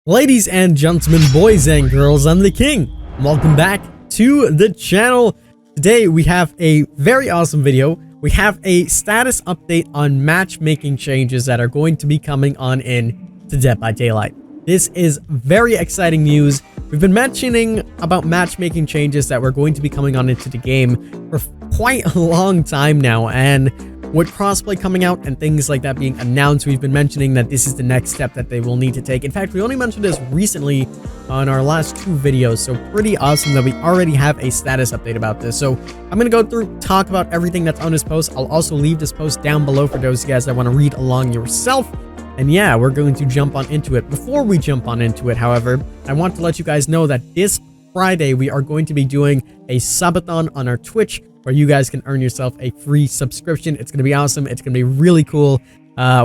Ladies and gentlemen, boys and girls, I'm the King. Welcome back to the channel. Today we have a very awesome video. We have a status update on matchmaking changes that are going to be coming on in to Dead by Daylight. This is very exciting news. We've been mentioning about matchmaking changes that were going to be coming on into the game for quite a long time now, and with crossplay coming out and things like that being announced, we've been mentioning that this is the next step that they will need to take. In fact, we only mentioned this recently on our last two videos, so pretty awesome that we already have a status update about this. So I'm going to go through, talk about everything that's on this post. I'll also leave this post down below for those of you guys that want to read along yourself. And yeah, we're going to jump on into it. Before we jump on into it, however, I want to let you guys know that this Friday, we are going to be doing a subathon on our Twitch, where you guys can earn yourself a free subscription. It's going to be awesome. It's going to be really cool.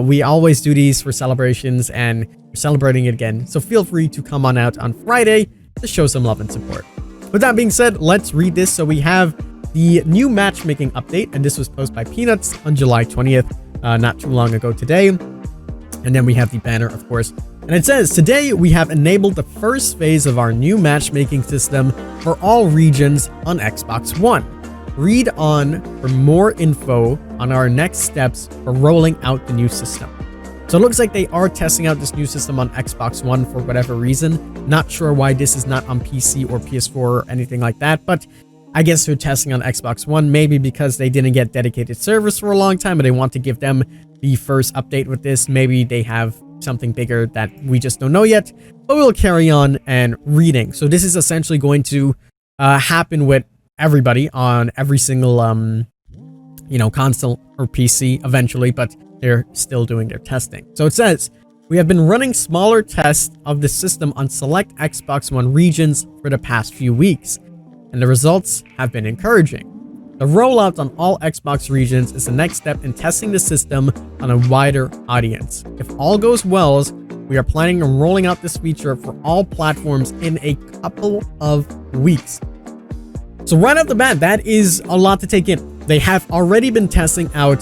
We always do these for celebrations, and we're celebrating it again. So feel free to come on out on Friday to show some love and support. With that being said, let's read this. So we have the new matchmaking update, and this was posted by Peanuts on July 20th, not too long ago today. And then we have the banner, of course. And it says, today we have enabled the first phase of our new matchmaking system for all regions on Xbox One. Read on for more info on our next steps for rolling out the new system. So it looks like they are testing out this new system on Xbox One for whatever reason. Not sure why this is not on PC or PS4 or anything like that, but I guess they're testing on Xbox One, maybe because they didn't get dedicated servers for a long time and they want to give them the first update with this. Maybe they have something bigger that we just don't know yet, but we'll carry on and reading. So this is essentially going to happen with everybody on every single console or PC eventually, but they're still doing their testing. So it says, we have been running smaller tests of the system on select Xbox One regions for the past few weeks, and the results have been encouraging. The rollout on all Xbox regions is the next step in testing the system on a wider audience. If all goes well, we are planning on rolling out this feature for all platforms in a couple of weeks. So right off the bat, that is a lot to take in. They have already been testing out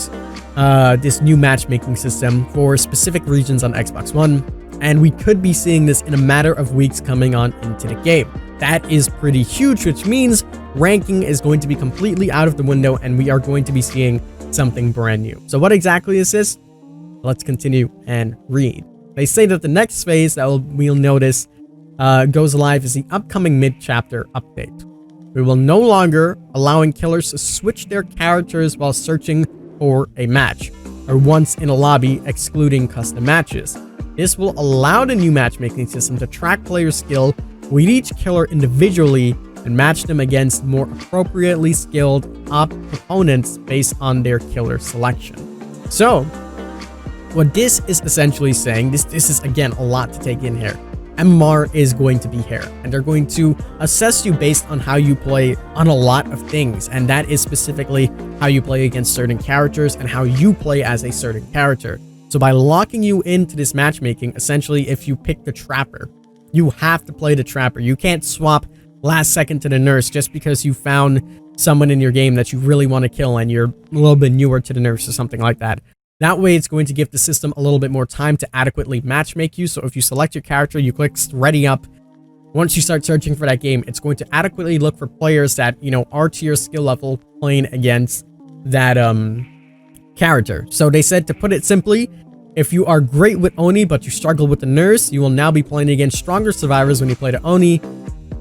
this new matchmaking system for specific regions on Xbox One, and we could be seeing this in a matter of weeks coming on into the game. That is pretty huge, which means ranking is going to be completely out of the window, and we are going to be seeing something brand new. So what exactly is this? Let's continue and read. They say that the next phase that we'll notice goes live is the upcoming mid-chapter update. We will no longer allowing killers to switch their characters while searching for a match, or once in a lobby, excluding custom matches. This will allow the new matchmaking system to track player skill with each killer individually and match them against more appropriately skilled opponents based on their killer selection. So, what this is essentially saying, this is again a lot to take in here. MMR is going to be here, and they're going to assess you based on how you play on a lot of things, and that is specifically how you play against certain characters and how you play as a certain character. So by locking you into this matchmaking, essentially if you pick the Trapper, you have to play the Trapper. You can't swap last second to the Nurse just because you found someone in your game that you really want to kill and you're a little bit newer to the Nurse or something like that. That way, it's going to give the system a little bit more time to adequately matchmake you. So if you select your character, you click ready up. Once you start searching for that game, it's going to adequately look for players that, are to your skill level playing against that character. So they said, to put it simply, if you are great with Oni, but you struggle with the Nurse, you will now be playing against stronger survivors when you play the Oni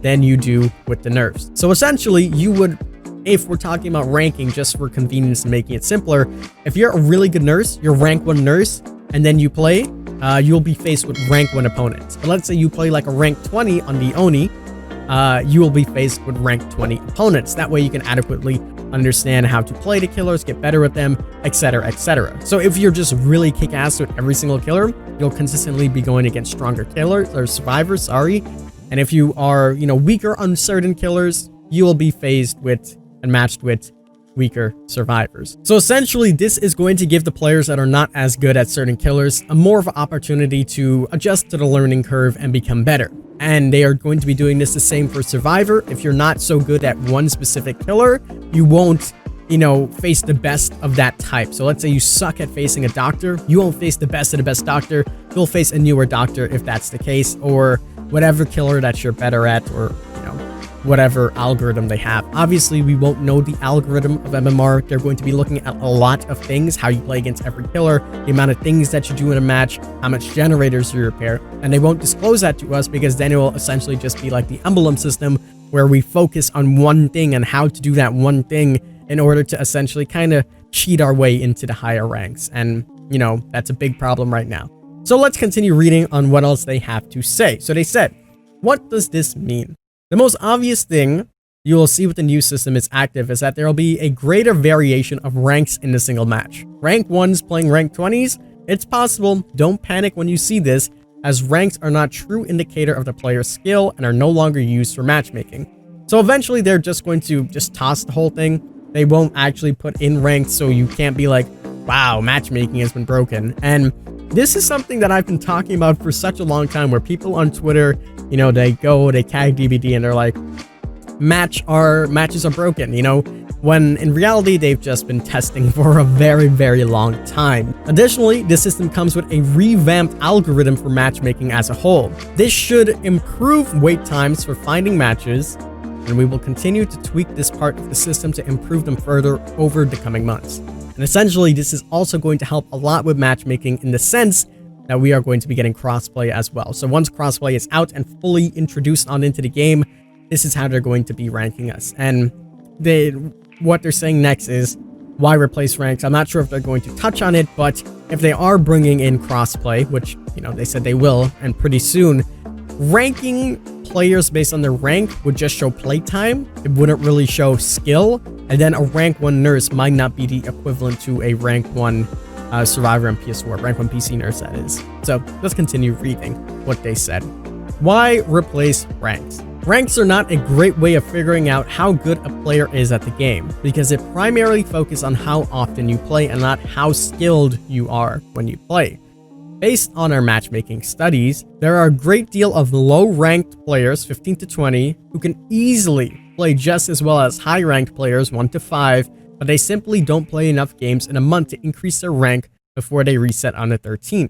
than you do with the Nurse. So essentially, you would, if we're talking about ranking just for convenience and making it simpler, if you're a really good Nurse, you're rank 1 Nurse, and then you play, you'll be faced with rank 1 opponents. But let's say you play like a rank 20 on the Oni, you will be faced with rank 20 opponents. That way you can adequately understand how to play the killers, get better with them, etc, etc. So if you're just really kick-ass with every single killer, you'll consistently be going against stronger killers, or survivors, sorry. And if you are, weaker on certain killers, you will be faced with and matched with weaker survivors. So essentially, this is going to give the players that are not as good at certain killers a more of an opportunity to adjust to the learning curve and become better. And they are going to be doing this the same for Survivor. If you're not so good at one specific killer, you won't face the best of that type. So let's say you suck at facing a doctor, you won't face the best of the best doctor, you'll face a newer doctor if that's the case, or whatever killer that you're better at, or whatever algorithm they have. Obviously, we won't know the algorithm of MMR. They're going to be looking at a lot of things: how you play against every killer, the amount of things that you do in a match, how much generators you repair, and they won't disclose that to us because then it will essentially just be like the emblem system, where we focus on one thing and how to do that one thing in order to essentially kind of cheat our way into the higher ranks. And, that's a big problem right now. So let's continue reading on what else they have to say. So they said, what does this mean? The most obvious thing you will see with the new system is active is that there will be a greater variation of ranks in a single match. Rank 1s playing rank 20s? It's possible. Don't panic when you see this, as ranks are not a true indicator of the player's skill and are no longer used for matchmaking. So eventually they're just going to just toss the whole thing. They won't actually put in ranks, so you can't be like, wow, matchmaking has been broken. And this is something that I've been talking about for such a long time, where people on Twitter, they tag DBD and they're like, matches are broken, when in reality, they've just been testing for a very, very long time. Additionally, this system comes with a revamped algorithm for matchmaking as a whole. This should improve wait times for finding matches, and we will continue to tweak this part of the system to improve them further over the coming months. And essentially, this is also going to help a lot with matchmaking in the sense that we are going to be getting crossplay as well. So once crossplay is out and fully introduced into the game, this is how they're going to be ranking us. And what they're saying next is, why replace ranks? I'm not sure if they're going to touch on it, but if they are bringing in crossplay, which, they said they will, and pretty soon, ranking players based on their rank would just show playtime. It wouldn't really show skill. And then a rank 1 nurse might not be the equivalent to a rank 1 survivor and PS4, rank 1 PC nurse, that is. So let's continue reading what they said. Why replace ranks? Ranks are not a great way of figuring out how good a player is at the game, because it primarily focuses on how often you play and not how skilled you are when you play. Based on our matchmaking studies, there are a great deal of low-ranked players, 15 to 20, who can easily play just as well as high-ranked players, 1 to 5, but they simply don't play enough games in a month to increase their rank before they reset on the 13th.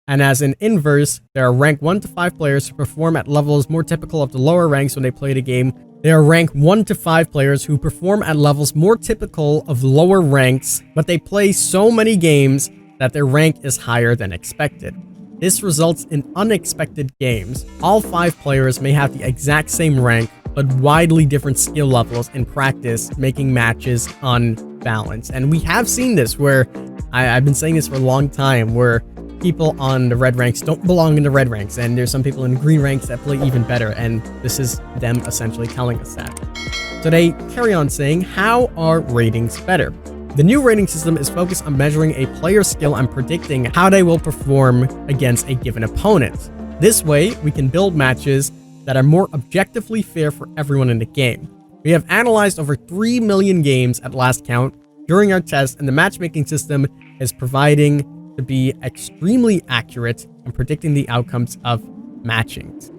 And as an inverse, there are rank 1 to 5 players who perform at levels more typical of the lower ranks when they play the game. There are rank 1 to 5 players who perform at levels more typical of lower ranks, but they play so many games that their rank is higher than expected. This results in unexpected games. All 5 players may have the exact same rank, but widely different skill levels in practice, making matches unbalanced. And we have seen this where, I've been saying this for a long time, where people on the red ranks don't belong in the red ranks, and there's some people in the green ranks that play even better, and this is them essentially telling us that. So they carry on saying, how are ratings better? The new rating system is focused on measuring a player's skill and predicting how they will perform against a given opponent. This way, we can build matches that are more objectively fair for everyone in the game. We have analyzed over 3 million games at last count during our test, and the matchmaking system is providing to be extremely accurate in predicting the outcomes of matchings.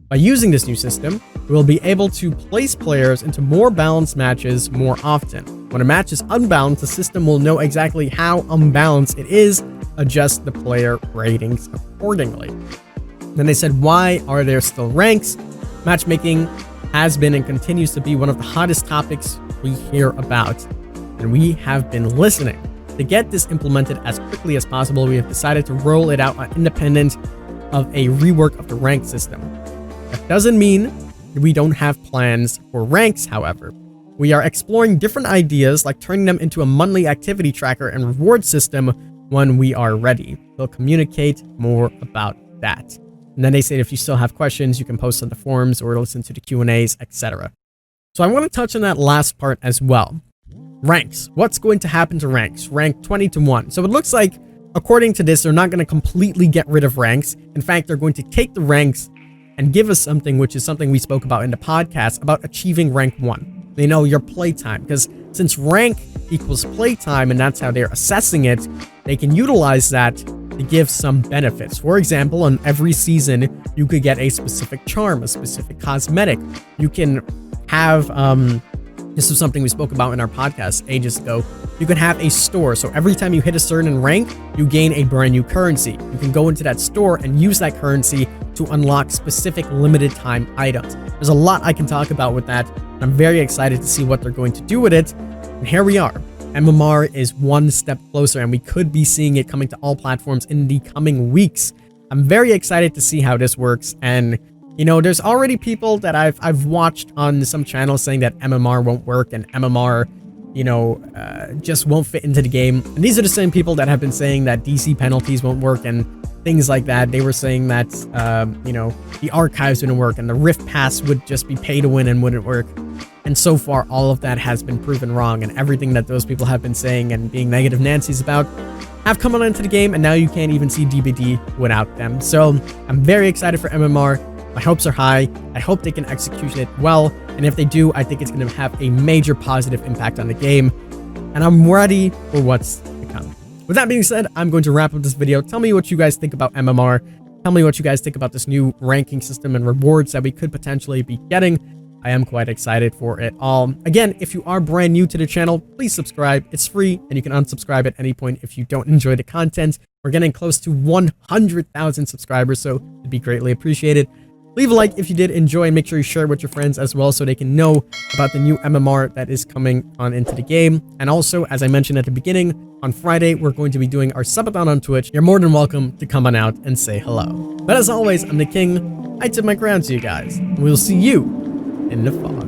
By using this new system, we will be able to place players into more balanced matches more often. When a match is unbalanced, the system will know exactly how unbalanced it is, adjust the player ratings accordingly. Then they said, why are there still ranks? Matchmaking has been and continues to be one of the hottest topics we hear about, and we have been listening. To get this implemented as quickly as possible, we have decided to roll it out independent of a rework of the rank system. That doesn't mean we don't have plans for ranks, however. We are exploring different ideas, like turning them into a monthly activity tracker and reward system when we are ready. We'll communicate more about that. And then they say if you still have questions, you can post on the forums or listen to the Q&As, etc. So I want to touch on that last part as well. Ranks. What's going to happen to ranks? Rank 20 to 1. So it looks like, according to this, they're not going to completely get rid of ranks. In fact, they're going to take the ranks and give us something, which is something we spoke about in the podcast, about achieving rank 1. They know your playtime, because since rank equals playtime and that's how they're assessing it, they can utilize that to give some benefits. For example, on every season, you could get a specific charm, a specific cosmetic. You can have This was something we spoke about in our podcast ages ago. You can have a store, so every time you hit a certain rank, you gain a brand new currency. You can go into that store and use that currency to unlock specific limited time items. There's a lot I can talk about with that, and I'm very excited to see what they're going to do with it. And here we are. MMR is one step closer, and we could be seeing it coming to all platforms in the coming weeks. I'm very excited to see how this works, and you know, there's already people that I've watched on some channels saying that MMR won't work and MMR, you know, just won't fit into the game. And these are the same people that have been saying that DC penalties won't work and things like that. They were saying that, you know, the archives wouldn't work and the Rift Pass would just be pay to win and wouldn't work. And so far, all of that has been proven wrong, and everything that those people have been saying and being negative Nancy's about have come on into the game, and now you can't even see DBD without them. So I'm very excited for MMR. My hopes are high. I hope they can execute it well, and if they do, I think it's going to have a major positive impact on the game, and I'm ready for what's to come. With that being said, I'm going to wrap up this video. Tell me what you guys think about MMR. Tell me what you guys think about this new ranking system and rewards that we could potentially be getting. I am quite excited for it all. Again, if you are brand new to the channel, please subscribe. It's free, and you can unsubscribe at any point if you don't enjoy the content. We're getting close to 100,000 subscribers, so it'd be greatly appreciated. Leave a like if you did enjoy, and make sure you share it with your friends as well so they can know about the new MMR that is coming on into the game. And also, as I mentioned at the beginning, on Friday, we're going to be doing our subathon on Twitch. You're more than welcome to come on out and say hello. But as always, I'm the King. I tip my crown to you guys, and we'll see you in the fall.